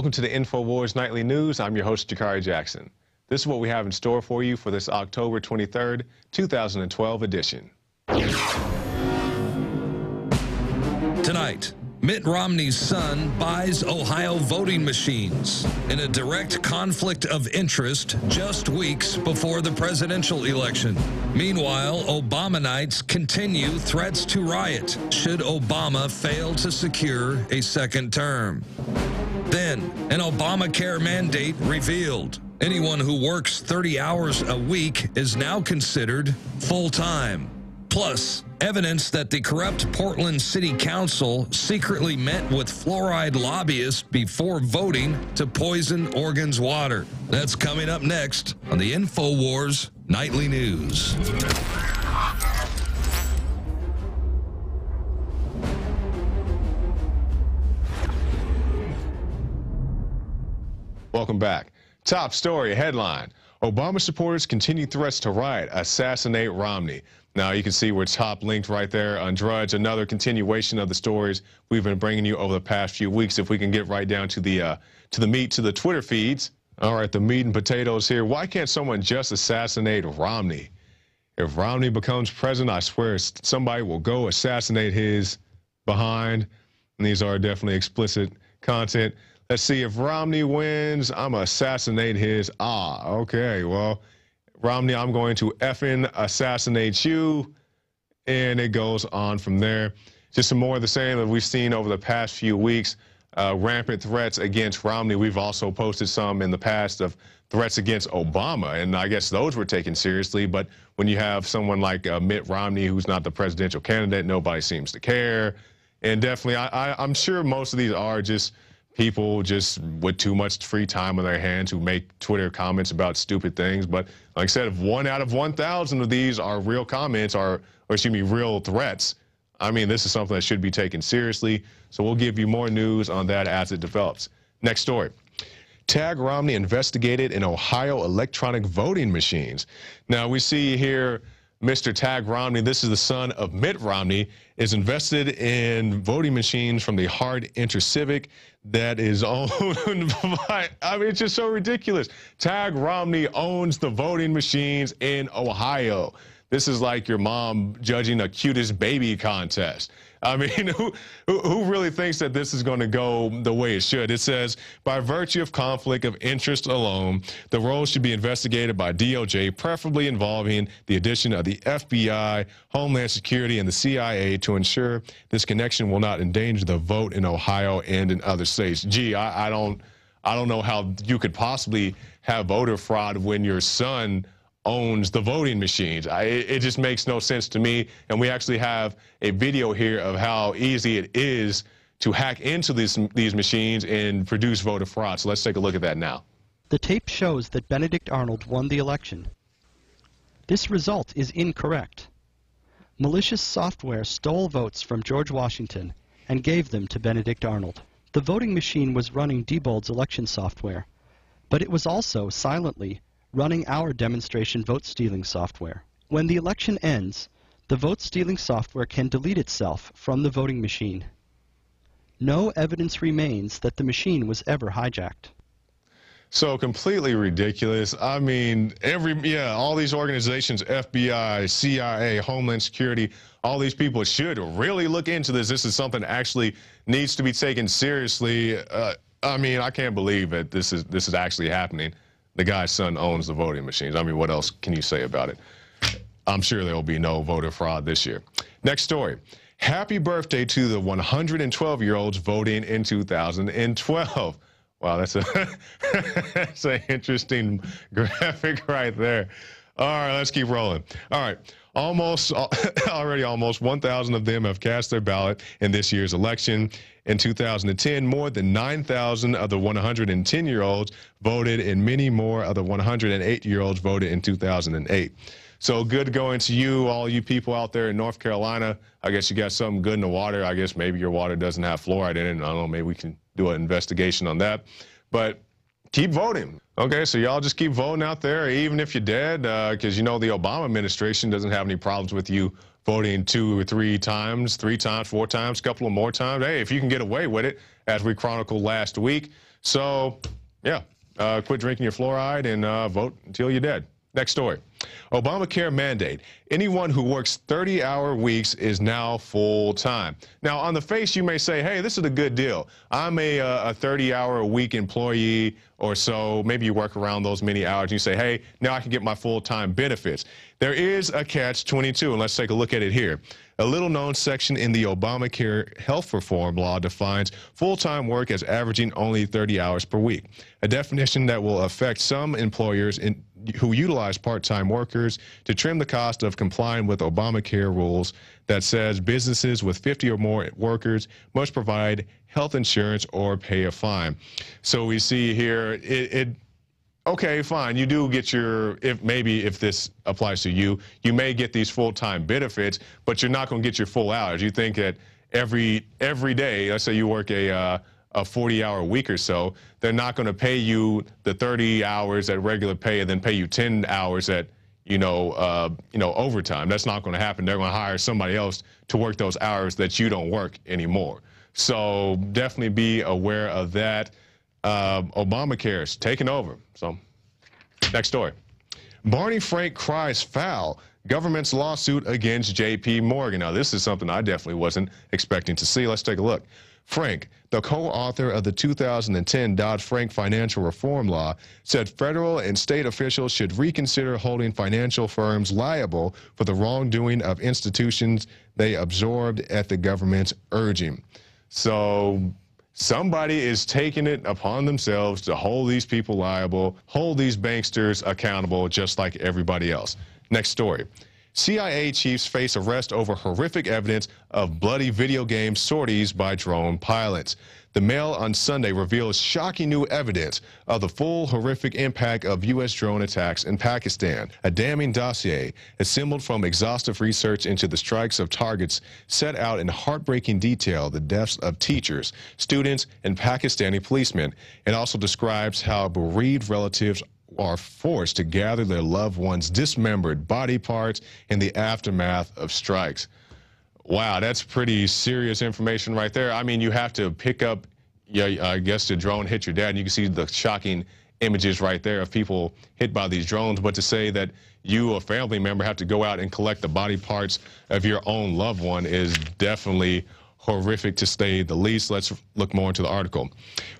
Welcome to the InfoWars Nightly News. I'm your host, Jakari Jackson. This is what we have in store for you for this October 23rd, 2012 edition. Tonight, Mitt Romney's son buys Ohio voting machines in a direct conflict of interest just weeks before the presidential election. Meanwhile, Obamanites continue threats to riot should Obama fail to secure a second term. Then, an Obamacare mandate revealed. Anyone who works 30 hours a week is now considered full-time. Plus, evidence that the corrupt Portland City Council secretly met with fluoride lobbyists before voting to poison Oregon's water. That's coming up next on the InfoWars Nightly News. Welcome back. Top story headline: Obama supporters continue threats to riot, assassinate Romney. Now you can see we're top linked right there on Drudge. Another continuation of the stories we've been bringing you over the past few weeks. If we can get right down to the meat, to the Twitter feeds. All right, the meat and potatoes here. Why can't someone just assassinate Romney? If Romney becomes president, I swear somebody will go assassinate his behind. And these are definitely explicit content. Let's see, if Romney wins, I'm going to assassinate his. Okay, well, Romney, I'm going to effing assassinate you. And it goes on from there. Just some more of the same that we've seen over the past few weeks. Rampant threats against Romney. We've also posted some in the past of threats against Obama, and I guess those were taken seriously. But when you have someone like Mitt Romney, who's not the presidential candidate, nobody seems to care. And definitely, I'm sure most of these are just people just with too much free time on their hands who make Twitter comments about stupid things. But like I said, if 1 out of 1,000 of these are real comments or excuse me, real threats, I mean, this is something that should be taken seriously. So we'll give you more news on that as it develops. Next story. Tag Romney investigated in Ohio electronic voting machines. Now we see here Mr. Tag Romney, this is the son of Mitt Romney, is invested in voting machines from the Hart InterCivic that is owned by, I mean, it's just so ridiculous. Tag Romney owns the voting machines in Ohio. This is like your mom judging a cutest baby contest. I mean, who really thinks that this is going to go the way it should? It says, by virtue of conflict of interest alone, the role should be investigated by DOJ, preferably involving the addition of the FBI, Homeland Security, and the CIA to ensure this connection will not endanger the vote in Ohio and in other states. Gee, I don't know how you could possibly have voter fraud when your son owns the voting machines. It just makes no sense to me. And we actually have a video here of how easy it is to hack into these machines and produce voter fraud. So let's take a look at that now. The tape shows that Benedict Arnold won the election. This result is incorrect. Malicious software stole votes from George Washington and gave them to Benedict Arnold. The voting machine was running Diebold's election software, but it was also silently running our demonstration vote-stealing software. When the election ends, the vote-stealing software can delete itself from the voting machine. No evidence remains that the machine was ever hijacked. So completely ridiculous. I mean, all these organizations, FBI, CIA, Homeland Security, all these people should really look into this. This is something that actually needs to be taken seriously. I mean, I can't believe that this is actually happening. The guy's son owns the voting machines. I mean, what else can you say about it? I'm sure there will be no voter fraud this year. Next story. Happy birthday to the 112-year-olds voting in 2012. Wow, that's an interesting graphic right there. All right, let's keep rolling. All right, already almost 1,000 of them have cast their ballot in this year's election. In 2010, more than 9,000 of the 110-year-olds voted, and many more of the 108-year-olds voted in 2008. So good going to you, all you people out there in North Carolina. I guess you got something good in the water. I guess maybe your water doesn't have fluoride in it. I don't know, maybe we can do an investigation on that. But keep voting. Okay, so y'all just keep voting out there, even if you're dead, because you know the Obama administration doesn't have any problems with you voting 2 or 3 times, 3 times, 4 times, a couple of more times. Hey, if you can get away with it, as we chronicled last week, So, yeah, quit drinking your fluoride and vote until you're dead. Next story. Obamacare mandate. Anyone who works 30-hour weeks is now full-time. Now, on the face, you may say, hey, this is a good deal. I'm a 30-hour-a-week employee or so. Maybe you work around those many hours. And you say, hey, now I can get my full-time benefits. There is a catch-22, and let's take a look at it here. A little-known section in the Obamacare health reform law defines full-time work as averaging only 30 hours per week, a definition that will affect some employers who utilize part-time workers to trim the cost of complying with Obamacare rules that says businesses with 50 or more workers must provide health insurance or pay a fine. So we see here, okay, fine, you do get your, if this applies to you, you may get these full-time benefits, but you're not going to get your full hours. You think that every day, let's say you work a 40-hour week or so, they're not going to pay you the 30 hours at regular pay and then pay you 10 hours at, overtime. That's not going to happen. They're going to hire somebody else to work those hours that you don't work anymore. So definitely be aware of that. Obamacare is taking over. So next story. Barney Frank cries foul. Government's lawsuit against J.P. Morgan. Now, this is something I definitely wasn't expecting to see. Let's take a look. Frank, the co-author of the 2010 Dodd-Frank financial reform law, said federal and state officials should reconsider holding financial firms liable for the wrongdoing of institutions they absorbed at the government's urging. So somebody is taking it upon themselves to hold these people liable, hold these banksters accountable just like everybody else. Next story. CIA chiefs face arrest over horrific evidence of bloody video game sorties by drone pilots. The Mail on Sunday reveals shocking new evidence of the full horrific impact of U.S. drone attacks in Pakistan. A damning dossier assembled from exhaustive research into the strikes of targets set out in heartbreaking detail the deaths of teachers, students, and Pakistani policemen. It also describes how bereaved relatives are forced to gather their loved ones' dismembered body parts in the aftermath of strikes. Wow, that's pretty serious information right there. I mean, you have to pick up, I guess the drone hit your dad, and you can see the shocking images right there of people hit by these drones. But to say that you, a family member, have to go out and collect the body parts of your own loved one is definitely horrific, to say the least. Let's look more into the article.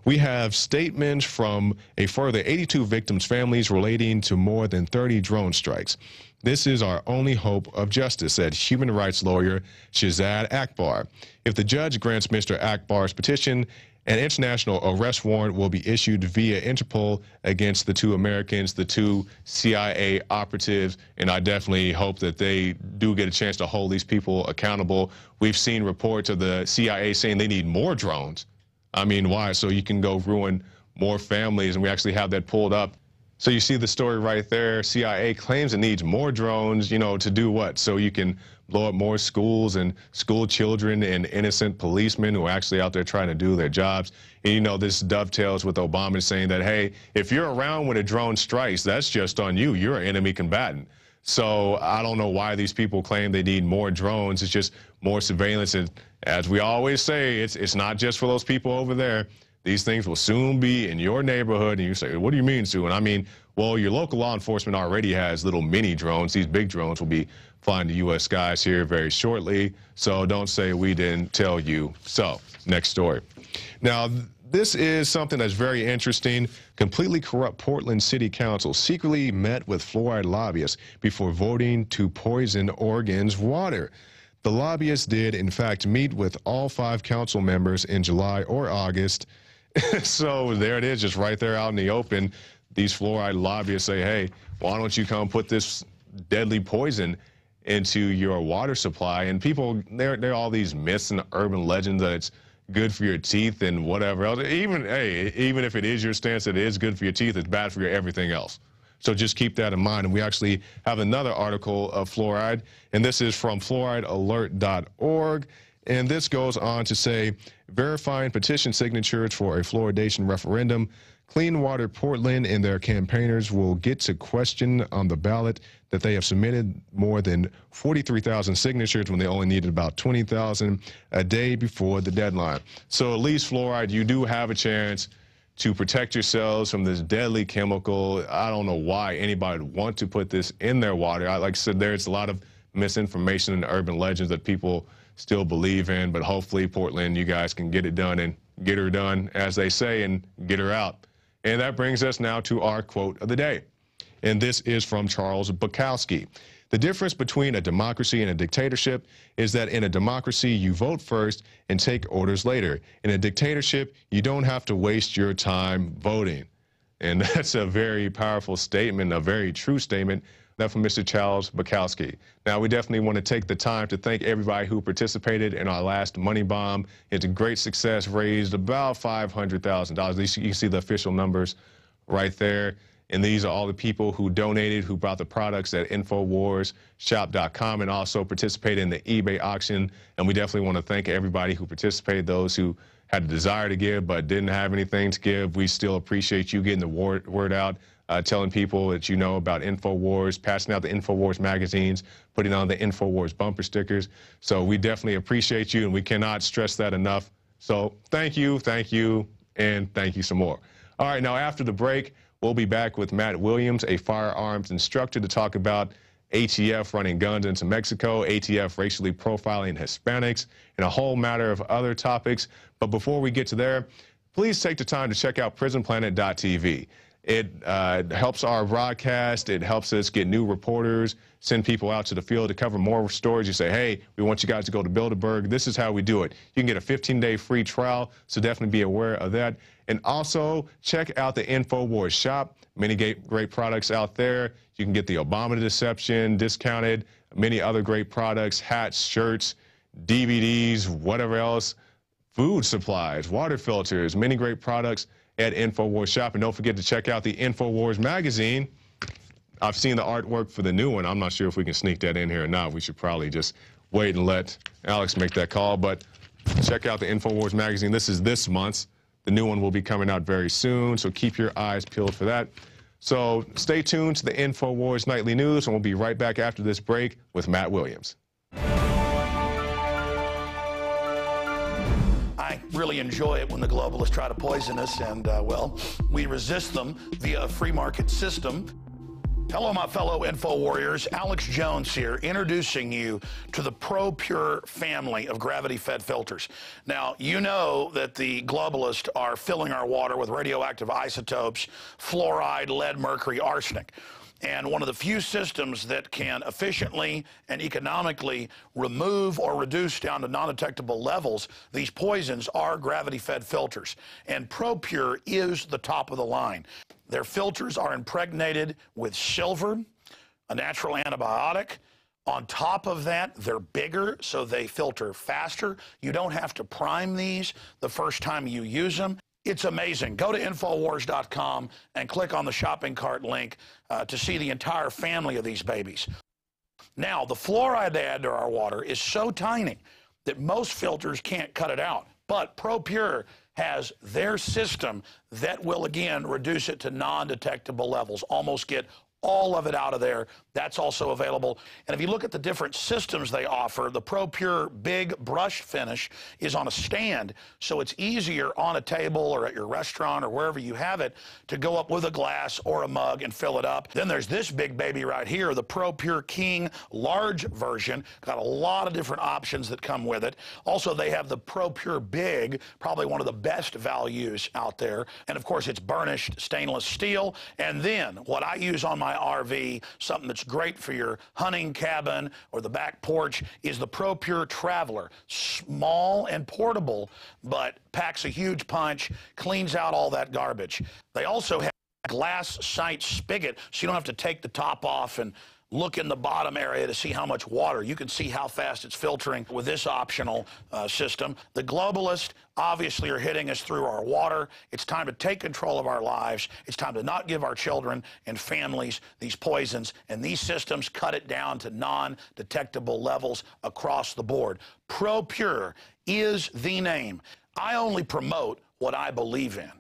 We have statements from a further 82 victims' families relating to more than 30 drone strikes. This is our only hope of justice, said human rights lawyer Shahzad Akbar. If the judge grants Mr. Akbar's petition, an international arrest warrant will be issued via Interpol against the two Americans, the two CIA operatives, and I definitely hope that they do get a chance to hold these people accountable. We've seen reports of the CIA saying they need more drones. I mean, why? So you can go ruin more families, and we actually have that pulled up. So you see the story right there. CIA claims it needs more drones, to do what? So you can blow up more schools and school children and innocent policemen who are actually out there trying to do their jobs. And, this dovetails with Obama saying that, hey, if you're around when a drone strikes, that's just on you. You're an enemy combatant. So I don't know why these people claim they need more drones. It's just more surveillance. And as we always say, it's not just for those people over there. These things will soon be in your neighborhood. And you say, what do you mean soon? I mean, well, your local law enforcement already has little mini drones. These big drones will be flying to U.S. skies here very shortly. So don't say we didn't tell you. So next story. Now, this is something that's very interesting. Completely corrupt Portland City Council secretly met with fluoride lobbyists before voting to poison Oregon's water. The lobbyists did, in fact, meet with all 5 council members in July or August. So there it is, just right there out in the open. These fluoride lobbyists say, hey, why don't you come put this deadly poison into your water supply? And people, there are all these myths and urban legends that it's good for your teeth and whatever else. Even if it is your stance that it is good for your teeth, it's bad for your everything else. So just keep that in mind. And we actually have another article of fluoride, and this is from fluoridealert.org. And this goes on to say, verifying petition signatures for a fluoridation referendum. Clean Water Portland and their campaigners will get to question on the ballot that they have submitted more than 43,000 signatures when they only needed about 20,000 a day before the deadline. So at least fluoride, you do have a chance to protect yourselves from this deadly chemical. I don't know why anybody would want to put this in their water. Like I said, there's a lot of misinformation and urban legends that people still believe in, but hopefully, Portland, you guys can get it done and get her done, as they say, and get her out. And that brings us now to our quote of the day. And this is from Charles Bukowski. The difference between a democracy and a dictatorship is that in a democracy, you vote first and take orders later. In a dictatorship, you don't have to waste your time voting. And that's a very powerful statement, a very true statement. That from Mr. Charles Bukowski. Now, we definitely want to take the time to thank everybody who participated in our last Money Bomb. It's a great success, raised about $500,000. You can see the official numbers right there. And these are all the people who donated, who bought the products at InfoWarsShop.com and also participated in the eBay auction. And we definitely want to thank everybody who participated, those who had a desire to give but didn't have anything to give. We still appreciate you getting the word out, telling people that you know about InfoWars, passing out the InfoWars magazines, putting on the InfoWars bumper stickers. So we definitely appreciate you, and we cannot stress that enough. So thank you, and thank you some more. All right, now after the break, we'll be back with Matt Williams, a firearms instructor, to talk about ATF running guns into Mexico, ATF racially profiling Hispanics, and a whole matter of other topics. But before we get to there, please take the time to check out prisonplanet.tv. It helps our broadcast. It helps us get new reporters, send people out to the field to cover more stories. You say, hey, we want you guys to go to Bilderberg. This is how we do it. You can get a 15-day free trial, so definitely be aware of that. And also, check out the InfoWars shop. Many great products out there. You can get the Obama deception discounted, many other great products, hats, shirts, DVDs, whatever else, food supplies, water filters, many great products at InfoWars shop. And don't forget to check out the InfoWars magazine. I've seen the artwork for the new one. I'm not sure if we can sneak that in here or not. We should probably just wait and let Alex make that call. But check out the InfoWars magazine. This is this month's. The new one will be coming out very soon, so keep your eyes peeled for that. So stay tuned to the InfoWars Nightly News, and we'll be right back after this break with Matt Williams. I really enjoy it when the globalists try to poison us, and, well, we resist them via a free market system. Hello, my fellow Info Warriors. Alex Jones here, introducing you to the ProPure family of gravity-fed filters. Now, you know that the globalists are filling our water with radioactive isotopes, fluoride, lead, mercury, arsenic. And one of the few systems that can efficiently and economically remove or reduce down to non-detectable levels these poisons are gravity-fed filters. And ProPure is the top of the line. Their filters are impregnated with silver, a natural antibiotic. On top of that, they're bigger, so they filter faster. You don't have to prime these the first time you use them. It's amazing. Go to InfoWars.com and click on the shopping cart link to see the entire family of these babies. Now, the fluoride they add to our water is so tiny that most filters can't cut it out. But ProPure has their system that will, again, reduce it to non-detectable levels, almost get all of it out of there. That's also available. And if you look at the different systems they offer, the ProPure Big Brush Finish is on a stand, so it's easier on a table or at your restaurant or wherever you have it to go up with a glass or a mug and fill it up. Then there's this big baby right here, the ProPure King large version. Got a lot of different options that come with it. Also, they have the ProPure Big, probably one of the best values out there. And of course, it's burnished stainless steel. And then what I use on my RV, something that's great for your hunting cabin or the back porch, is the ProPure Traveler. Small and portable, but packs a huge punch, cleans out all that garbage. They also have a glass sight spigot, so you don't have to take the top off and look in the bottom area to see how much water. You can see how fast it's filtering with this optional system. The globalists obviously are hitting us through our water. It's time to take control of our lives. It's time to not give our children and families these poisons, and these systems cut it down to non-detectable levels across the board. ProPure is the name. I only promote what I believe in,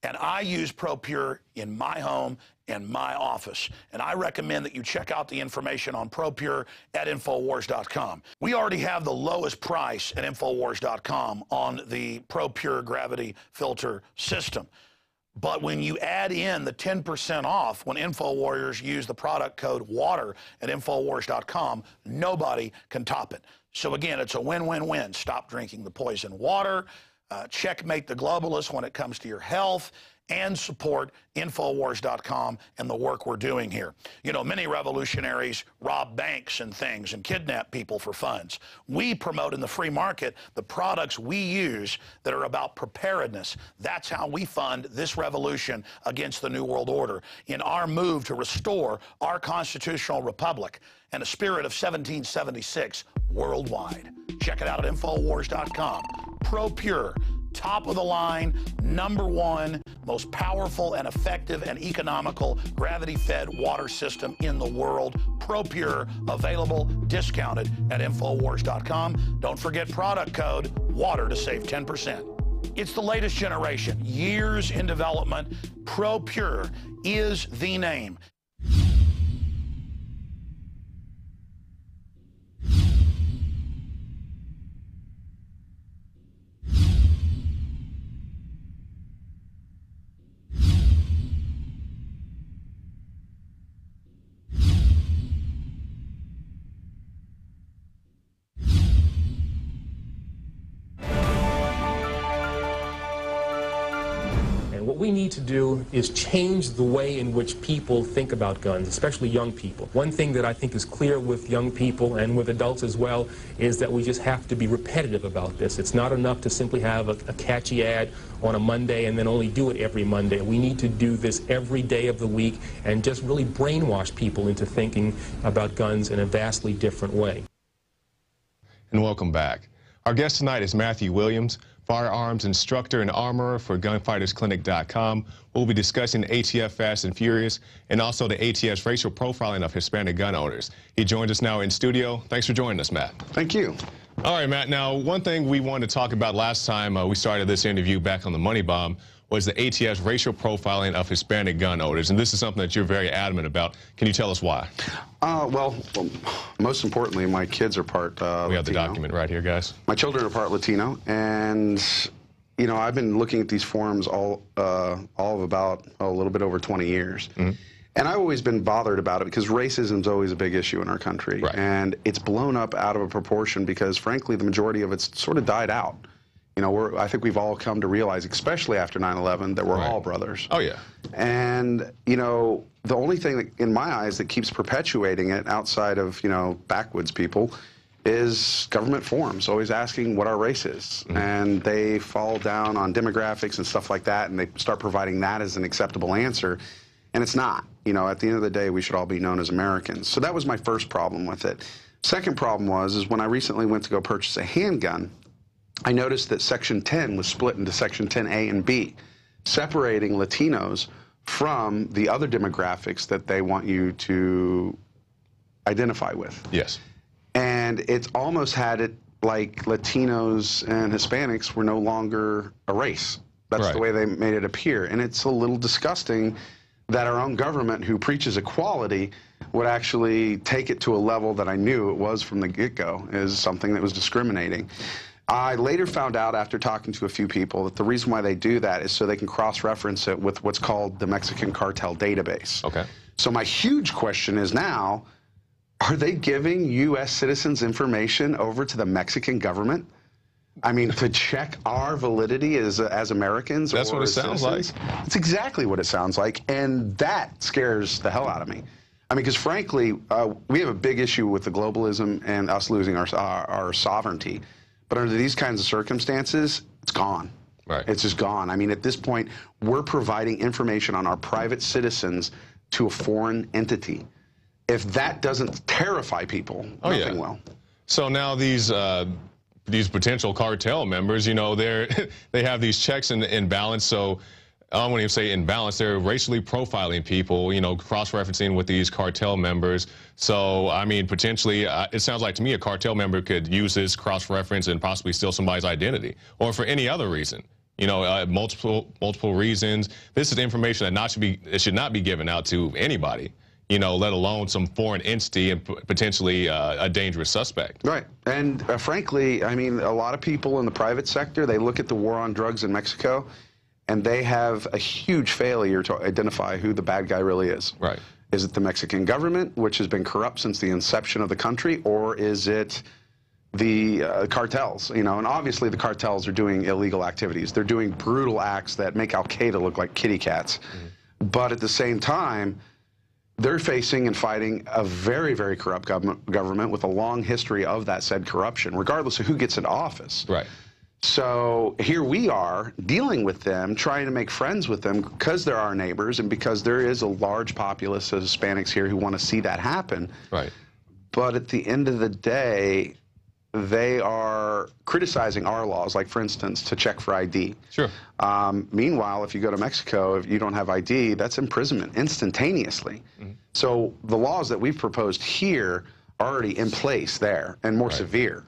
and I use ProPure in my home and my office. And I recommend that you check out the information on ProPure at InfoWars.com. We already have the lowest price at InfoWars.com on the ProPure gravity filter system. But when you add in the 10% off when InfoWarriors use the product code WATER at InfoWars.com, nobody can top it. So again, it's a win-win-win. Stop drinking the poison water, checkmate the globalists when it comes to your health, and support InfoWars.com and the work we're doing here. You know, many revolutionaries rob banks and things and kidnap people for funds. We promote in the free market the products we use that are about preparedness. That's how we fund this revolution against the New World Order in our move to restore our constitutional republic and a spirit of 1776 worldwide. Check it out at InfoWars.com. ProPure. Top of the line, #1, most powerful and effective and economical gravity-fed water system in the world. ProPure, available, discounted at InfoWars.com. Don't forget product code WATER to save 10%. It's the latest generation, years in development. ProPure is the name. What we need to do is change the way in which people think about guns, especially young people. One thing that I think is clear with young people and with adults as well is that we just have to be repetitive about this. It's not enough to simply have a catchy ad on a Monday and then only do it every Monday. We need to do this every day of the week and just really brainwash people into thinking about guns in a vastly different way. And welcome back. Our guest tonight is Matthew Williams, firearms instructor and armorer for gunfightersclinic.com. We'll be discussing ATF Fast and Furious and also the ATF's racial profiling of Hispanic gun owners. He joins us now in studio. Thanks for joining us, Matt. Thank you. All right, Matt. Now, one thing we wanted to talk about last time we started this interview back on the Money Bomb was the ATF's racial profiling of Hispanic gun owners, and this is something that you're very adamant about. Can you tell us why? Well, most importantly, my kids are part We have the Latino. document right here, guys. My children are part Latino, and you know, I've been looking at these forums all of about a little bit over 20 years. Mm-hmm. And I've always been bothered about it because racism is always a big issue in our country. Right. And it's blown up out of a proportion because, frankly, the majority of it's sort of died out. You know, I think we've all come to realize, especially after 9/11, that we're all brothers. Oh, yeah. And, you know, the only thing that, in my eyes, that keeps perpetuating it outside of, you know, backwoods people is government forums, always asking what our race is. Mm-hmm. And they fall down on demographics and stuff like that, and they start providing that as an acceptable answer. And it's not. You know, at the end of the day, we should all be known as Americans. So that was my first problem with it. Second problem is when I recently went to go purchase a handgun, I noticed that Section 10 was split into Section 10A and B, separating Latinos from the other demographics that they want you to identify with. Yes. And it's almost had it like Latinos and Hispanics were no longer a race. That's the way they made it appear. And it's a little disgusting that our own government, who preaches equality, would actually take it to a level that I knew it was from the get-go, is something that was discriminating. I later found out, after talking to a few people, that the reason why they do that is so they can cross-reference it with what's called the Mexican cartel database. Okay. So my huge question is now, are they giving U.S. citizens information over to the Mexican government? I mean, to check our validity as Americans? That's what it sounds like. It's exactly what it sounds like, and that scares the hell out of me. I mean, because frankly, we have a big issue with the globalism and us losing our sovereignty. But under these kinds of circumstances, it's gone. Right. It's just gone. I mean, at this point, we're providing information on our private citizens to a foreign entity. If that doesn't terrify people, nothing will. So now these potential cartel members, you know, they have these checks in balance. So I wouldn't even say in balance. They're racially profiling people, you know, cross-referencing with these cartel members. So, I mean, potentially, it sounds like to me a cartel member could use this cross-reference and possibly steal somebody's identity, or for any other reason. You know, multiple reasons. This is information that should not be given out to anybody, you know, let alone some foreign entity and potentially a dangerous suspect. Right. And frankly, I mean, a lot of people in the private sector, they look at the war on drugs in Mexico, and they have a huge failure to identify who the bad guy really is. Right. Is it the Mexican government, which has been corrupt since the inception of the country, or is it the cartels? You know, and obviously the cartels are doing illegal activities. They're doing brutal acts that make Al-Qaeda look like kitty cats. But at the same time, they're facing and fighting a very, very corrupt government with a long history of that said corruption, regardless of who gets into office. Right. So here we are dealing with them, trying to make friends with them because they're our neighbors and because there is a large populace of Hispanics here who want to see that happen. Right. But at the end of the day, they are criticizing our laws, like, for instance, to check for ID. Sure. Meanwhile, if you go to Mexico, if you don't have ID, that's imprisonment instantaneously. So the laws that we've proposed here are already in place there and more severe.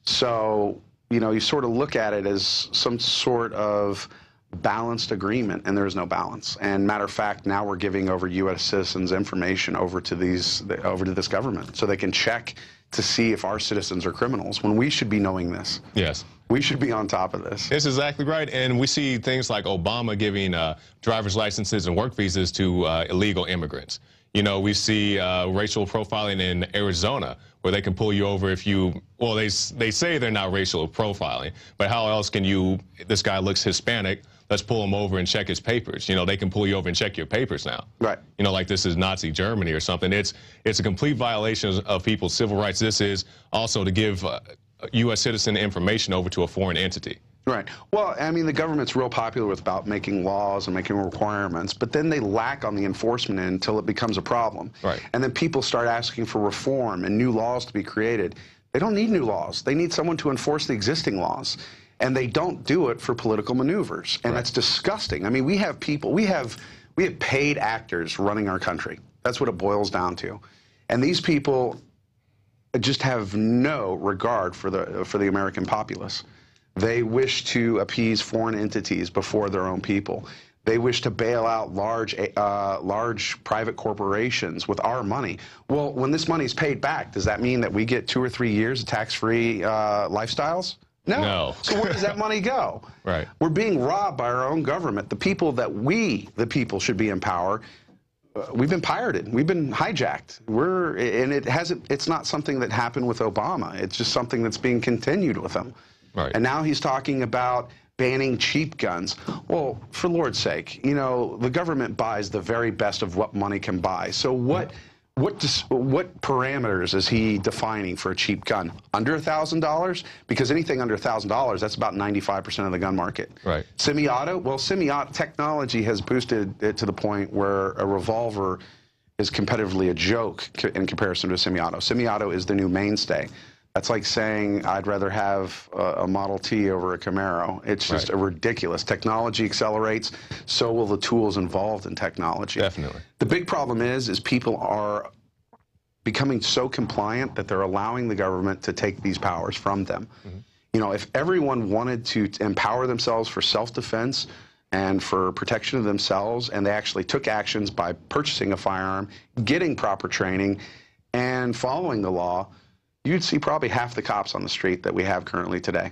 So, you know, you sort of look at it as some sort of balanced agreement, and there is no balance. And matter of fact, now we're giving over U.S. citizens information over to this government so they can check to see if our citizens are criminals, when we should be knowing this. Yes. We should be on top of this. That's exactly right. And we see things like Obama giving driver's licenses and work visas to illegal immigrants. You know, we see racial profiling in Arizona, where they can pull you over if you, well, they say they're not racial profiling, but how else can you, this guy looks Hispanic, let's pull him over and check his papers. You know, they can pull you over and check your papers now. Right. You know, like this is Nazi Germany or something. It's a complete violation of people's civil rights. This is also to give U.S. citizen information over to a foreign entity. Right. Well, I mean, the government's real popular about making laws and making requirements, but then they lack on the enforcement end until it becomes a problem. Right. And then people start asking for reform and new laws to be created. They don't need new laws. They need someone to enforce the existing laws. And they don't do it for political maneuvers. And that's disgusting. I mean, we have people, we have paid actors running our country. That's what it boils down to. And these people just have no regard for the American populace. They wish to appease foreign entities before their own people. They wish to bail out large private corporations with our money. Well, when this money is paid back, does that mean that we get 2 or 3 years of tax-free lifestyles? No. So where does that money go? Right. We're being robbed by our own government. The people that we, the people, should be in power, we've been pirated. We've been hijacked. And it's not something that happened with Obama. It's just something that's being continued with him. Right. And now he's talking about banning cheap guns. Well, for Lord's sake, you know, the government buys the very best of what money can buy. So what parameters is he defining for a cheap gun? Under $1,000? Because anything under $1,000, that's about 95% of the gun market. Right. Semi-auto? Well, semi-auto technology has boosted it to the point where a revolver is competitively a joke in comparison to a semi-auto. Semi-auto is the new mainstay. That's like saying I'd rather have a Model T over a Camaro. It's just ridiculous. Technology accelerates, so will the tools involved in technology. Definitely. The big problem is people are becoming so compliant that they're allowing the government to take these powers from them. You know, if everyone wanted to empower themselves for self-defense and for protection of themselves, and they actually took actions by purchasing a firearm, getting proper training, and following the law, you'd see probably half the cops on the street that we have currently today.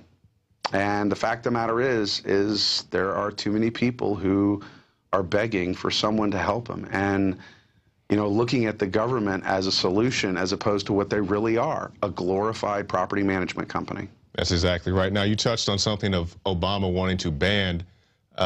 And the fact of the matter is there are too many people who are begging for someone to help them. And, you know, looking at the government as a solution as opposed to what they really are, a glorified property management company. That's exactly right. Now, you touched on something of Obama wanting to ban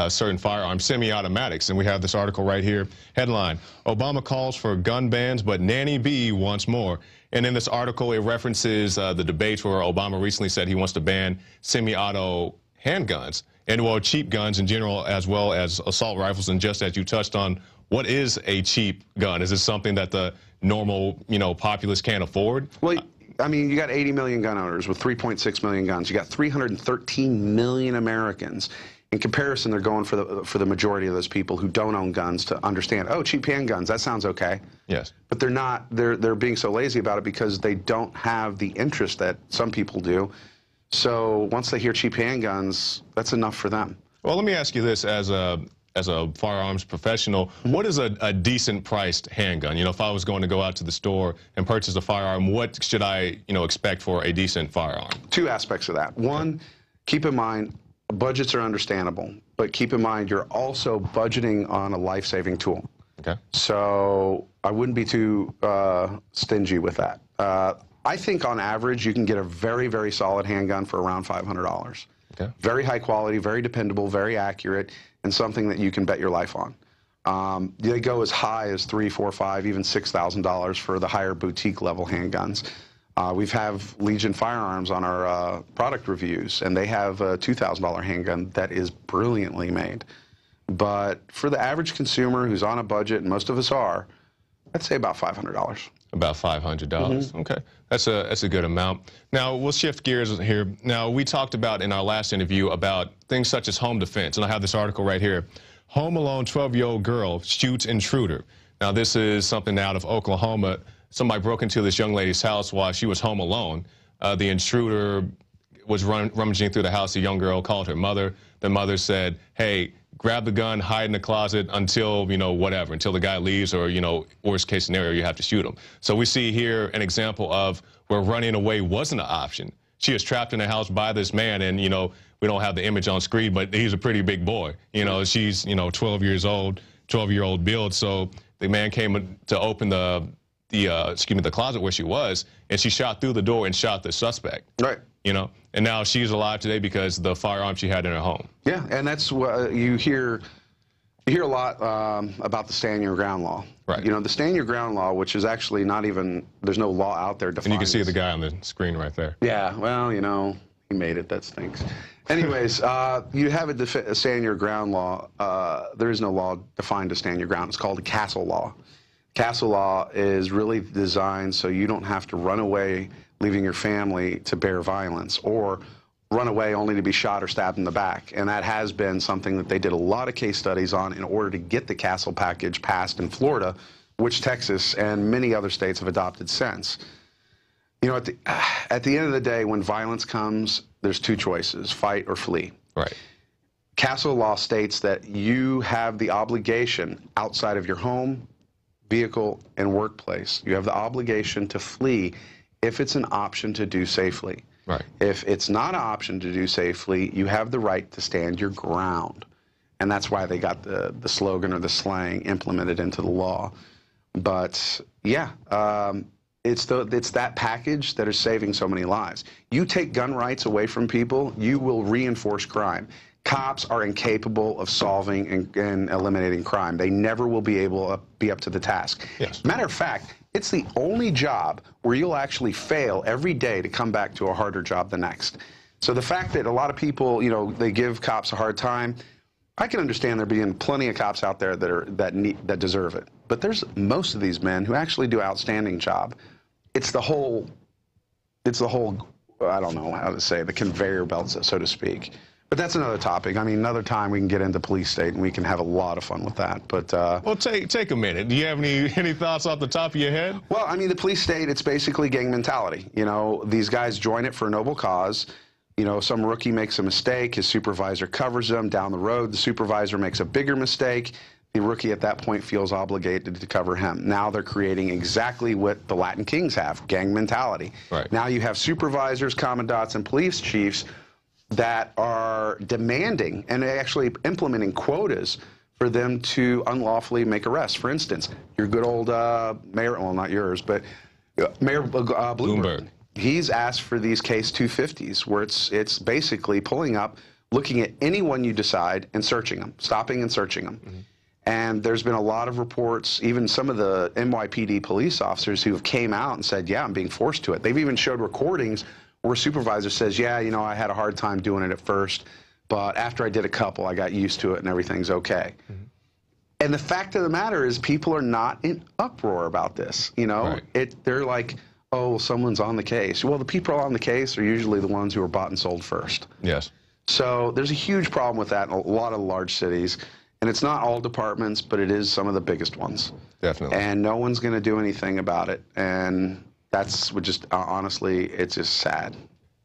certain firearms, semi-automatics, and we have this article right here. Headline, Obama calls for gun bans, but Nanny B wants more. And in this article, it references the debates where Obama recently said he wants to ban semi-auto handguns and, well, cheap guns in general, as well as assault rifles. And just as you touched on, what is a cheap gun? Is this something that the normal, you know, populace can't afford? Well, I mean, you got 80 million gun owners with 3.6 million guns. You got 313 million Americans. In comparison, they're going for the majority of those people who don't own guns to understand, oh, cheap handguns, that sounds okay. Yes. But they're not, they're being so lazy about it because they don't have the interest that some people do. So once they hear cheap handguns, that's enough for them. Well, let me ask you this as a firearms professional, what is a decent priced handgun? You know, if I was going to go out to the store and purchase a firearm, what should I, you know, expect for a decent firearm? Two aspects of that. One, keep in mind, budgets are understandable, but keep in mind you're also budgeting on a life-saving tool. Okay. So I wouldn't be too stingy with that. I think on average you can get a very, very solid handgun for around $500. Okay. Very high quality, very dependable, very accurate, and something that you can bet your life on. They go as high as $3,000, $4,000, $5,000, even $6,000 for the higher boutique level handguns. We have Legion Firearms on our product reviews, and they have a $2,000 handgun that is brilliantly made. But for the average consumer who's on a budget, and most of us are, I'd say about $500. About $500. Okay, that's a good amount. Now we'll shift gears here. Now we talked about in our last interview about things such as home defense, and I have this article right here. Home alone 12-year-old girl shoots intruder. Now this is something out of Oklahoma. Somebody broke into this young lady's house while she was home alone. The intruder was rummaging through the house. The young girl called her mother. The mother said, "Hey, grab the gun, hide in the closet until, whatever, until the guy leaves, or, worst case scenario, you have to shoot him." So we see here an example of where running away wasn't an option. She was trapped in the house by this man, and, we don't have the image on screen, but he's a pretty big boy. She's, 12 years old, 12-year-old build. So the man came to open the closet where she was, and she shot through the door and shot the suspect. Right. And now she's alive today because of the firearm she had in her home. Yeah, and that's what you hear a lot about the stand your ground law. Right. The stand your ground law, which is actually not even, there's no law out there defining. And you can see the guy on the screen right there. Yeah, well, he made it, that stinks. Anyways, you have a stand your ground law. There is no law defined to stand your ground. It's called a castle law. Castle law is really designed so you don't have to run away, leaving your family to bear violence, or run away only to be shot or stabbed in the back. And that has been something that they did a lot of case studies on in order to get the castle package passed in Florida, which Texas and many other states have adopted since. At the end of the day, when violence comes, there's two choices: fight or flee. Right. Castle law states that you have the obligation outside of your home, vehicle, and workplace. You have the obligation to flee if it's an option to do safely. Right. If it's not an option to do safely, you have the right to stand your ground. And that's why they got the slogan or the slang implemented into the law. But yeah, it's that package that is saving so many lives. You take gun rights away from people, you will reinforce crime. Cops are incapable of solving and eliminating crime. They never will be able to be up to the task. Yes. Matter of fact, it's the only job where you'll actually fail every day to come back to a harder job the next. So the fact that a lot of people, they give cops a hard time, I can understand there being plenty of cops out there that deserve it. But there's most of these men who actually do an outstanding job. It's the whole, I don't know how to say, the conveyor belts, so to speak. But that's another topic. I mean, another time we can get into police state and we can have a lot of fun with that. But well, take a minute. Do you have any thoughts off the top of your head? Well, I mean, the police state, it's basically gang mentality. These guys join it for a noble cause. Some rookie makes a mistake, his supervisor covers them. Down the road, the supervisor makes a bigger mistake. The rookie at that point feels obligated to cover him. Now they're creating exactly what the Latin Kings have, gang mentality. Right. Now you have supervisors, commandants, and police chiefs that are demanding and actually implementing quotas for them to unlawfully make arrests. For instance, your good old mayor, well, not yours, but Mayor Bloomberg. He's asked for these case 250s, where it's basically pulling up, looking at anyone you decide and searching them, stopping and searching them. Mm-hmm. And there's been a lot of reports, even some of the NYPD police officers who have came out and said, yeah, I'm being forced to it. They've even showed recordings where a supervisor says, yeah, I had a hard time doing it at first, but after I did a couple, I got used to it and everything's okay. Mm-hmm. And the fact of the matter is people are not in uproar about this. Right. They're like, oh, someone's on the case. Well, the people on the case are usually the ones who are bought and sold first. Yes. So there's a huge problem with that in a lot of large cities. And it's not all departments, but it is some of the biggest ones. Definitely. And no one's going to do anything about it. And that's what just, honestly, it's just sad.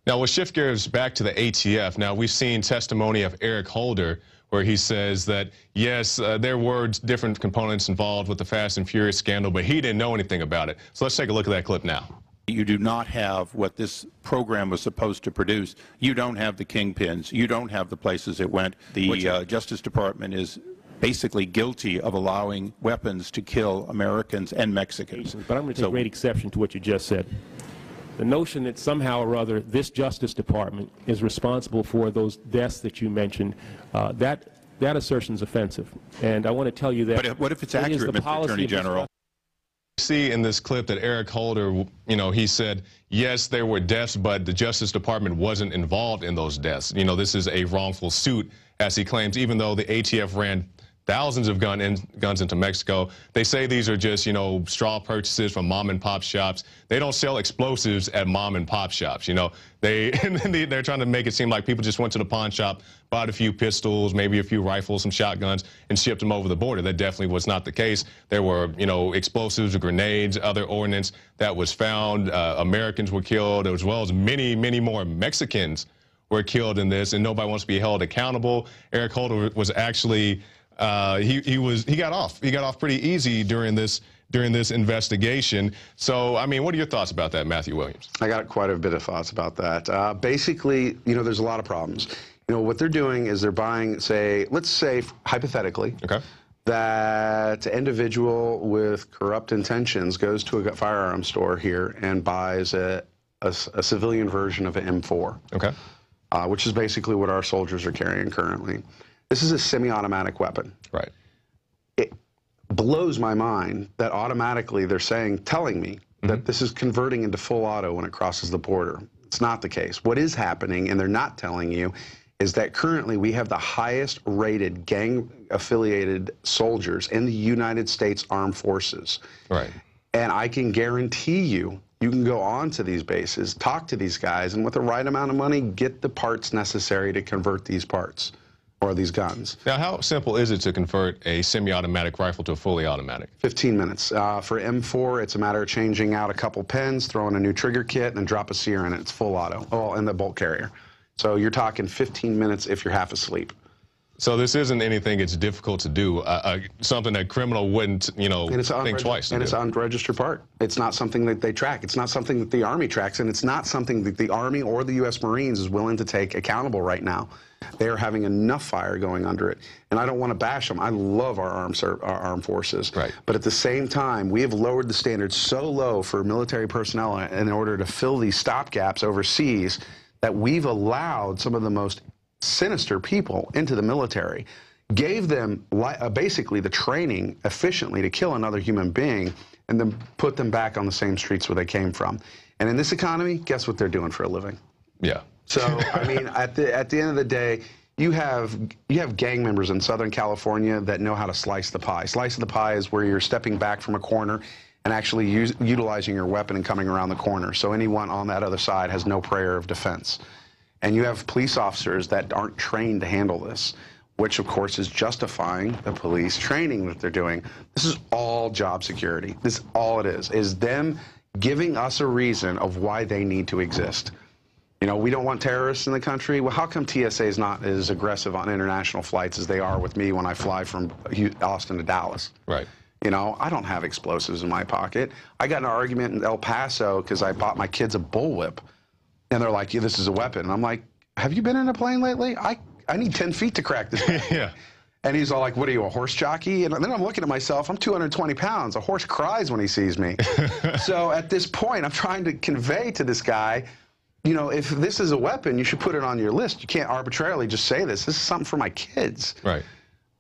Now, we'll shift gears back to the ATF. Now, we've seen testimony of Eric Holder, where he says that, yes, there were different components involved with the Fast and Furious scandal, but he didn't know anything about it. So let's take a look at that clip now. You do not have what this program was supposed to produce. You don't have the kingpins. You don't have the places it went. The Justice Department is basically guilty of allowing weapons to kill Americans and Mexicans. But I'm going to take great exception to what you just said. The notion that somehow or other this Justice Department is responsible for those deaths that you mentioned, that assertion is offensive. And I want to tell you that. But what if it's accurate, Mr. Attorney General? See in this clip that Eric Holder, he said, yes, there were deaths, but the Justice Department wasn't involved in those deaths. This is a wrongful suit, as he claims, even though the ATF ran thousands of guns into Mexico. They say these are just, straw purchases from mom and pop shops. They don't sell explosives at mom and pop shops. They're trying to make it seem like people just went to the pawn shop, bought a few pistols, maybe a few rifles, some shotguns, and shipped them over the border. That definitely was not the case. There were, explosives, grenades, other ordnance that was found. Americans were killed, as well as many, many more Mexicans were killed in this, and nobody wants to be held accountable. Eric Holder was actually he got off pretty easy during this investigation. So, what are your thoughts about that, Matthew Williams? I got quite a bit of thoughts about that. Basically, there's a lot of problems. What they're doing is they're buying, let's say, hypothetically, that an individual with corrupt intentions goes to a firearm store here and buys a civilian version of an M4, which is basically what our soldiers are carrying currently. This is a semi-automatic weapon. Right. It blows my mind that automatically they're telling me that this is converting into full auto when it crosses the border. It's not the case. What is happening, and they're not telling you, is that currently we have the highest rated gang-affiliated soldiers in the United States Armed Forces. Right. And I can guarantee you can go on to these bases, talk to these guys, and with the right amount of money, get the parts necessary to convert these parts. Or these guns. Now, how simple is it to convert a semi-automatic rifle to a fully automatic? 15 minutes. For M4, it's a matter of changing out a couple pins, throwing a new trigger kit, and drop a sear in it. It's full auto. Oh, and the bolt carrier. So you're talking 15 minutes if you're half asleep. So this isn't anything it's difficult to do, something that criminal wouldn't, think twice. And it's an unregistered part. It's not something that they track. It's not something that the Army tracks, and it's not something that the Army or the U.S. Marines is willing to take accountable right now. They are having enough fire going under it. And I don't want to bash them. I love our armed forces. Right. But at the same time, we have lowered the standards so low for military personnel in order to fill these stopgaps overseas that we've allowed some of the most sinister people into the military, gave them basically the training efficiently to kill another human being, and then put them back on the same streets where they came from. And in this economy, guess what they're doing for a living? Yeah. So, at the end of the day, you have gang members in Southern California that know how to slice the pie. Slice of the pie is where you're stepping back from a corner and actually utilizing your weapon and coming around the corner. So anyone on that other side has no prayer of defense. And you have police officers that aren't trained to handle this, which of course is justifying the police training that they're doing. This is all job security. This is all it is them giving us a reason of why they need to exist. We don't want terrorists in the country. Well, how come TSA is not as aggressive on international flights as they are with me when I fly from Austin to Dallas? Right. I don't have explosives in my pocket. I got in an argument in El Paso because I bought my kids a bullwhip. And they're like, yeah, this is a weapon. And I'm like, have you been in a plane lately? I need 10 feet to crack this thing. Yeah. And he's all like, what are you, a horse jockey? And then I'm looking at myself, I'm 220 pounds. A horse cries when he sees me. So at this point, I'm trying to convey to this guy, if this is a weapon, you should put it on your list. You can't arbitrarily just say this. This is something for my kids. Right.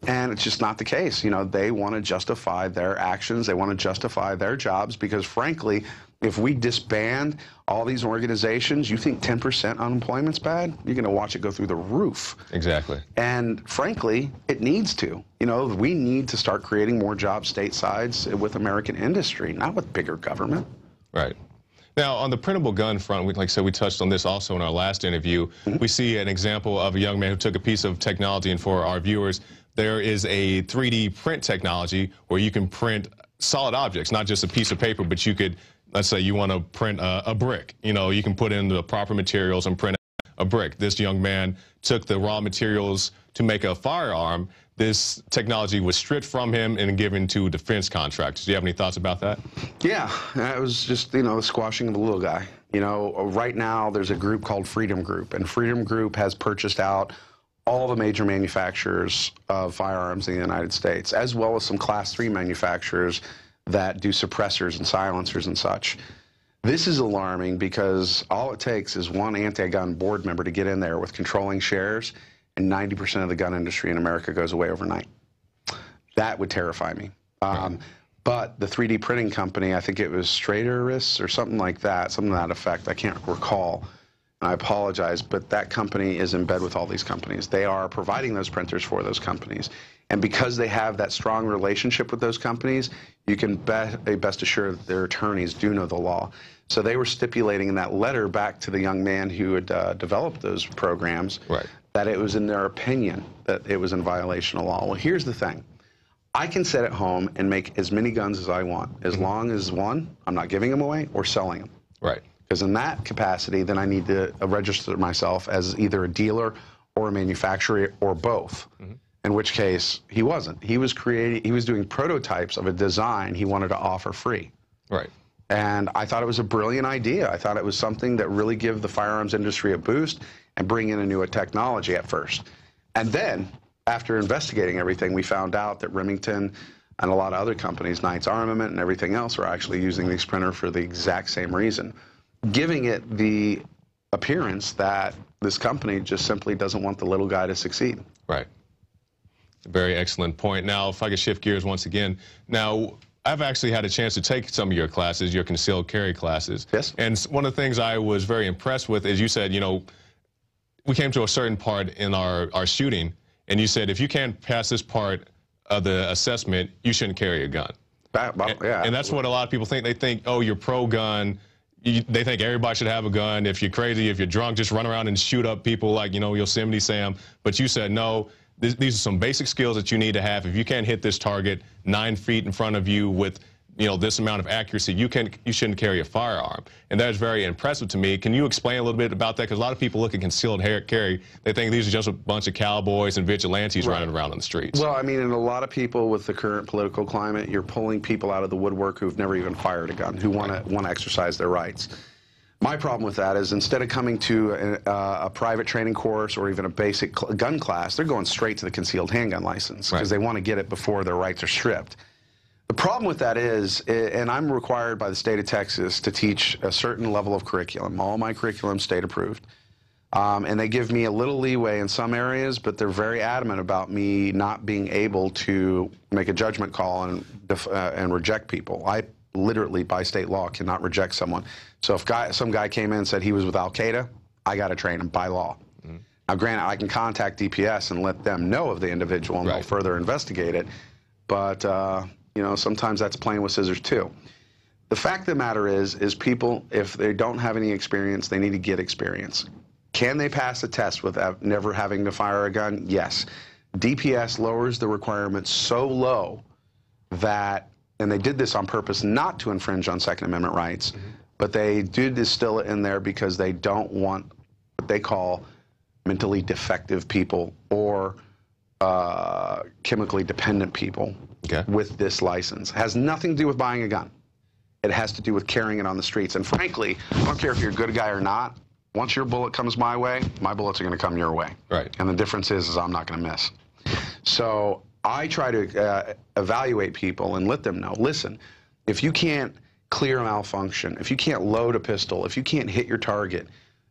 And it's just not the case. They want to justify their actions. They want to justify their jobs because, frankly, if we disband all these organizations, you think 10% unemployment's bad? You're going to watch it go through the roof. Exactly. And, frankly, it needs to. We need to start creating more jobs statesides with American industry, not with bigger government. Right. Now, on the printable gun front, like I said, we touched on this also in our last interview. We see an example of a young man who took a piece of technology, and for our viewers, there is a 3D print technology where you can print solid objects, not just a piece of paper, but you could, let's say you want to print a brick. You can put in the proper materials and print a brick. This young man took the raw materials to make a firearm this technology was stripped from him and given to defense contractors. Do you have any thoughts about that? Yeah, it was just, the squashing of the little guy. Right now there's a group called Freedom Group, and Freedom Group has purchased out all the major manufacturers of firearms in the United States, as well as some Class 3 manufacturers that do suppressors and silencers and such. This is alarming because all it takes is one anti-gun board member to get in there with controlling shares, and 90% of the gun industry in America goes away overnight. That would terrify me. But the 3D printing company, I think it was Strateris or something like that, something to that effect, I can't recall, and I apologize, but that company is in bed with all these companies. They are providing those printers for those companies. And because they have that strong relationship with those companies, you can best assured that their attorneys do know the law. So they were stipulating in that letter back to the young man who had developed those programs that it was in their opinion that it was in violation of law. Well, here's the thing. I can sit at home and make as many guns as I want, as long as, one, I'm not giving them away or selling them. Right. Because in that capacity, then I need to register myself as either a dealer or a manufacturer or both. In which case, he wasn't. He was doing prototypes of a design he wanted to offer free. Right. And I thought it was a brilliant idea. I thought it was something that really give the firearms industry a boost and bring in a newer technology at first. And then, after investigating everything, we found out that Remington and a lot of other companies, Knight's Armament and everything else, were actually using these printers for the exact same reason, giving it the appearance that this company just simply doesn't want the little guy to succeed. Right. Very excellent point. Now, if I could shift gears once again. Now, I've actually had a chance to take some of your classes, your concealed carry classes. Yes. And one of the things I was very impressed with is you said, we came to a certain part in our shooting, and you said if you can't pass this part of the assessment, you shouldn't carry a gun. And that's what a lot of people think. They think, oh, you're pro-gun. They think everybody should have a gun. If you're crazy, if you're drunk, just run around and shoot up people like, Yosemite Sam. But you said, no, these are some basic skills that you need to have. If you can't hit this target 9 feet in front of you with this amount of accuracy, you shouldn't carry a firearm. And that is very impressive to me. Can you explain a little bit about that? Because a lot of people look at concealed carry, they think these are just a bunch of cowboys and vigilantes running around on the streets. Well, I mean, and a lot of people with the current political climate, you're pulling people out of the woodwork who've never even fired a gun, who want to exercise their rights. My problem with that is instead of coming to a private training course or even a basic gun class, they're going straight to the concealed handgun license because they want to get it before their rights are stripped. The problem with that is, and I'm required by the state of Texas to teach a certain level of curriculum. All my curriculum state approved. And they give me a little leeway in some areas, but they're very adamant about me not being able to make a judgment call and reject people. I literally, by state law, cannot reject someone. So if some guy came in and said he was with Al-Qaeda, I got to train him by law. Now, granted, I can contact DPS and let them know of the individual and they'll further investigate it. But, sometimes that's playing with scissors too. The fact of the matter is people, if they don't have any experience, they need to get experience. Can they pass a test without never having to fire a gun? Yes. DPS lowers the requirements so low that, and they did this on purpose not to infringe on Second Amendment rights, but they do distill it in there because they don't want what they call mentally defective people or chemically dependent people with this license. It has nothing to do with buying a gun. It has to do with carrying it on the streets. And frankly, I don't care if you're a good guy or not. Once your bullet comes my way, my bullets are going to come your way. Right. And the difference is I'm not going to miss. So I try to evaluate people and let them know, listen, if you can't clear a malfunction, if you can't load a pistol, if you can't hit your target,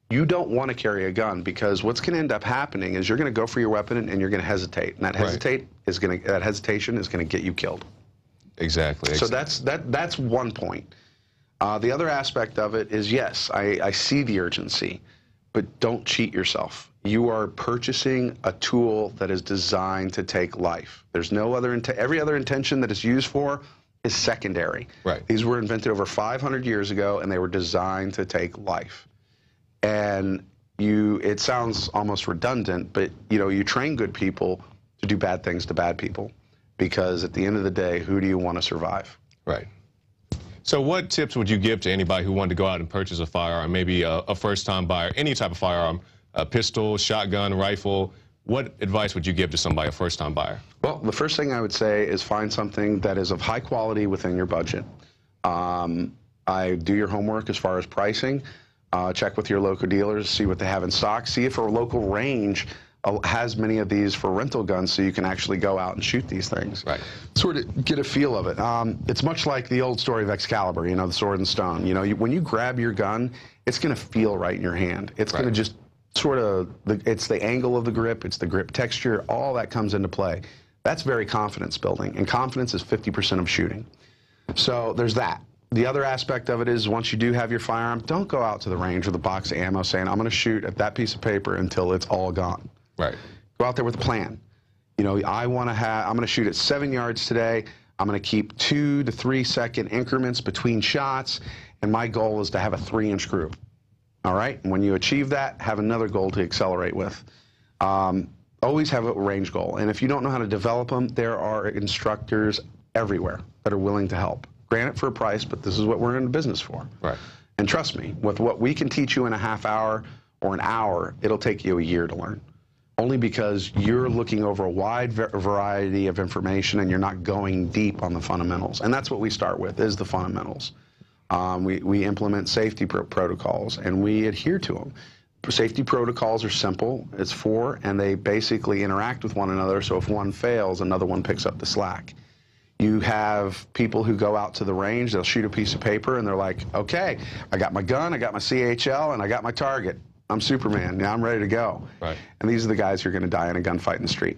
you don't want to carry a gun, because what's going to end up happening is you're going to go for your weapon and you're going to hesitate, and that hesitation is going to get you killed. Exactly. So that's one point. The other aspect of it is, yes, I see the urgency, but don't cheat yourself. You are purchasing a tool that is designed to take life. There's no other every other intention that it's used for is secondary. Right. These were invented over 500 years ago, and they were designed to take life. And it sounds almost redundant, but you train good people to do bad things to bad people, because at the end of the day, who do you want to survive? Right. So what tips would you give to anybody who wanted to go out and purchase a firearm, maybe a first-time buyer, any type of firearm, a pistol, shotgun, rifle? what advice would you give to somebody, a first-time buyer? Well, the first thing I would say is find something that is of high quality within your budget. I do your homework as far as pricing. Check with your local dealers, see what they have in stock. See if a local range has many of these for rental guns so you can actually go out and shoot these things. Right. Sort of get a feel of it. It's much like the old story of Excalibur, you know, the sword and stone. You know, when you grab your gun, it's going to feel right in your hand. It's going to just sort of, it's the angle of the grip, it's the grip texture, all that comes into play. That's very confidence building, and confidence is 50% of shooting. So there's that. The other aspect of it is once you do have your firearm, don't go out to the range with a box of ammo saying, I'm going to shoot at that piece of paper until it's all gone. Right. Go out there with a plan. You know, I'm going to shoot at 7 yards today. I'm going to keep 2 to 3 second increments between shots, and my goal is to have a 3-inch group. All right? And when you achieve that, have another goal to accelerate with. Always have a range goal. And if you don't know how to develop them, there are instructors everywhere that are willing to help. Granted for a price, but this is what we're in the business for. Right. And trust me, with what we can teach you in a half hour or an hour, it'll take you a year to learn. Only because you're looking over a wide variety of information and you're not going deep on the fundamentals. And that's what we start with, is the fundamentals. We implement safety protocols, and we adhere to them. Safety protocols are simple. It's 4, and they basically interact with one another, so if one fails, another one picks up the slack. You have people who go out to the range, they'll shoot a piece of paper, and they're like, okay, I got my gun, I got my CHL, and I got my target. I'm Superman. Now I'm ready to go. Right. And these are the guys who are going to die in a gunfight in the street.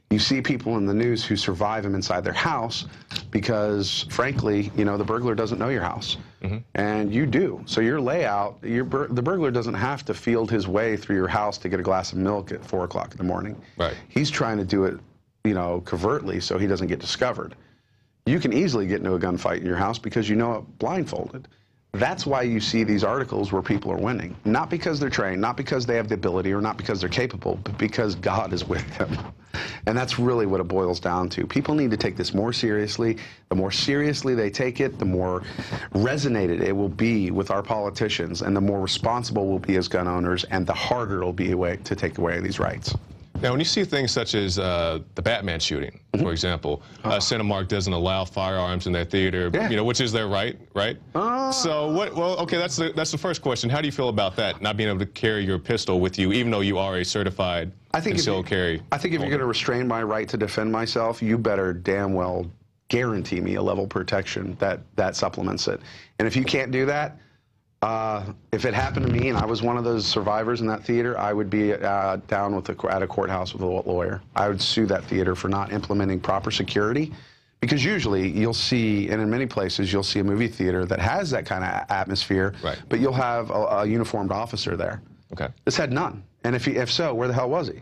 You see people in the news who survive them inside their house because, frankly, you know, the burglar doesn't know your house. And you do. So your layout, the burglar doesn't have to field his way through your house to get a glass of milk at 4 o'clock in the morning. Right. He's trying to do it, you know, covertly so he doesn't get discovered. You can easily get into a gunfight in your house because you know it blindfolded. That's why you see these articles where people are winning. Not because they're trained, not because they have the ability, or not because they're capable, but because God is with them. And that's really what it boils down to. People need to take this more seriously. The more seriously they take it, the more resonated it will be with our politicians, and the more responsible we'll be as gun owners, and the harder it'll be to take away these rights. Now, when you see things such as the Batman shooting, for example, Cinemark doesn't allow firearms in their theater, you know, which is their right? So what? Well, okay, that's the first question. How do you feel about that, not being able to carry your pistol with you, even though you are a certified concealed carry? I think if you're going to restrain my right to defend myself, you better damn well guarantee me a level of protection that supplements it. And if you can't do that, if it happened to me and I was one of those survivors in that theater, I would be down at a courthouse with a lawyer. I would sue that theater for not implementing proper security, because usually you'll see, and in many places you'll see a movie theater that has that kind of atmosphere, but you'll have a uniformed officer there. Okay. This had none. And if so, where the hell was he?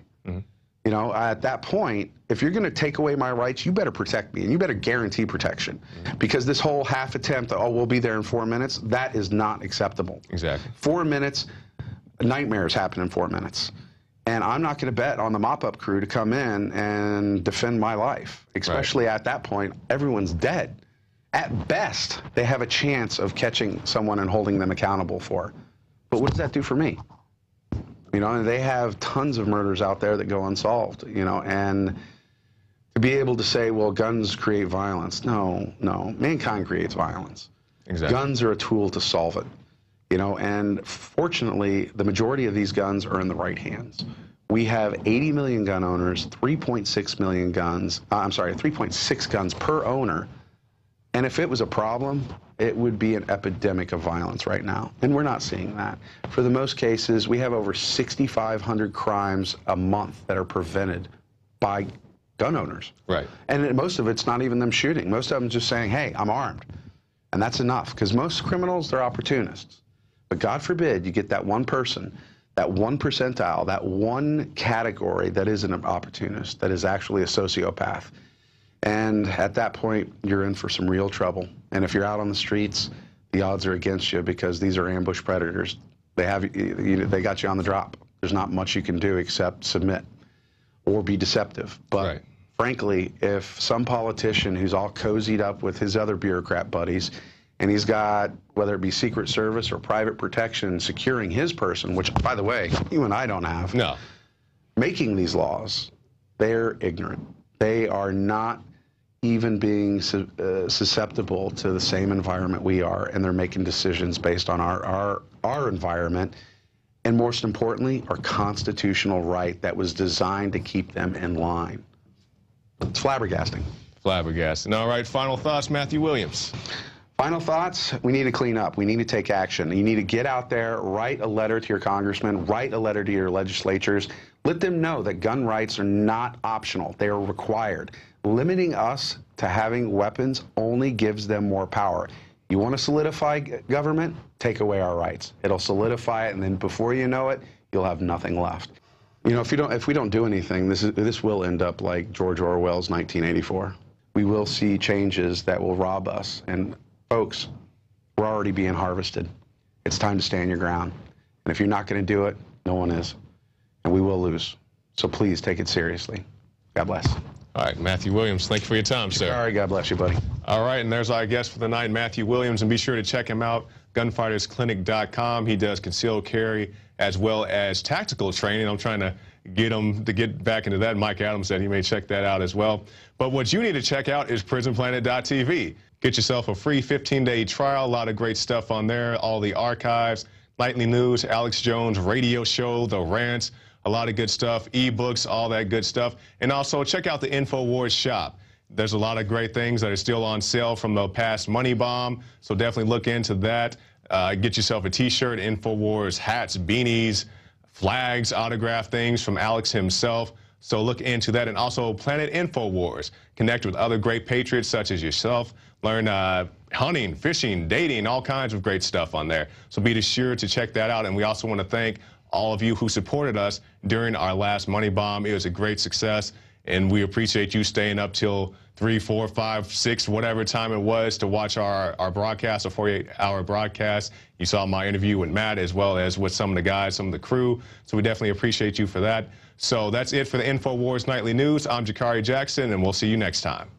You know, at that point, if you're going to take away my rights, you better protect me, and you better guarantee protection. Because this whole half attempt, oh, we'll be there in 4 minutes, that is not acceptable. Exactly. 4 minutes, nightmares happen in 4 minutes. And I'm not going to bet on the mop-up crew to come in and defend my life. Especially at that point, everyone's dead. At best, they have a chance of catching someone and holding them accountable for. But what does that do for me? You know, and they have tons of murders out there that go unsolved, you know, and to be able to say, well, guns create violence. No, mankind creates violence. Exactly. Guns are a tool to solve it, you know, and fortunately, the majority of these guns are in the right hands. We have 80 million gun owners, 3.6 million guns, 3.6 guns per owner. And if it was a problem, it would be an epidemic of violence right now. And we're not seeing that. For the most cases, we have over 6,500 crimes a month that are prevented by gun owners. Right. And most of it's not even them shooting. Most of them just saying, hey, I'm armed. And that's enough, because most criminals, they're opportunists. But God forbid you get that one person, that 1 percentile, that one category that is an opportunist, that is actually a sociopath. And at that point, you're in for some real trouble. And if you're out on the streets, the odds are against you, because these are ambush predators. They got you on the drop. There's not much you can do except submit or be deceptive. But frankly, if some politician who's all cozied up with his other bureaucrat buddies, and he's got, whether it be Secret Service or private protection securing his person, which, by the way, you and I don't have. No. making these laws, they're ignorant. They are not even being susceptible to the same environment we are, and they're making decisions based on our environment, and most importantly, our constitutional right that was designed to keep them in line. It's flabbergasting. Flabbergasting. All right, final thoughts, Matthew Williams. Final thoughts, we need to clean up. We need to take action. You need to get out there, write a letter to your congressman, write a letter to your legislatures. Let them know that gun rights are not optional. They are required. Limiting us to having weapons only gives them more power. You want to solidify government? Take away our rights. It'll solidify it, and then before you know it, you'll have nothing left. You know, if we don't do anything, this will end up like George Orwell's 1984. We will see changes that will rob us. And folks, we're already being harvested. It's time to stand your ground. And if you're not going to do it, no one is. And we will lose. So please take it seriously. God bless. All right, Matthew Williams, thank you for your time, sir. All right, God bless you, buddy. All right, and there's our guest for the night, Matthew Williams, and be sure to check him out, gunfightersclinic.com. He does concealed carry as well as tactical training. I'm trying to get him to get back into that. Mike Adams said he may check that out as well. But what you need to check out is prisonplanet.tv. Get yourself a free 15-day trial, a lot of great stuff on there, all the archives, nightly news, Alex Jones radio show, the rants, a lot of good stuff, ebooks, all that good stuff. And also check out the InfoWars shop. There's a lot of great things that are still on sale from the past money bomb, so definitely look into that. Get yourself a t-shirt, InfoWars hats, beanies, flags, autographed things from Alex himself. So look into that. And also Planet InfoWars. Connect with other great patriots such as yourself. Learn hunting, fishing, dating, all kinds of great stuff on there. So be sure to check that out. And we also want to thank all of you who supported us during our last money bomb. It was a great success. And we appreciate you staying up till 3, 4, 5, 6, whatever time it was to watch our broadcast, a 48-hour broadcast. You saw my interview with Matt as well as with some of the guys, some of the crew. So we definitely appreciate you for that. So that's it for the InfoWars Nightly News. I'm Jakari Jackson, and we'll see you next time.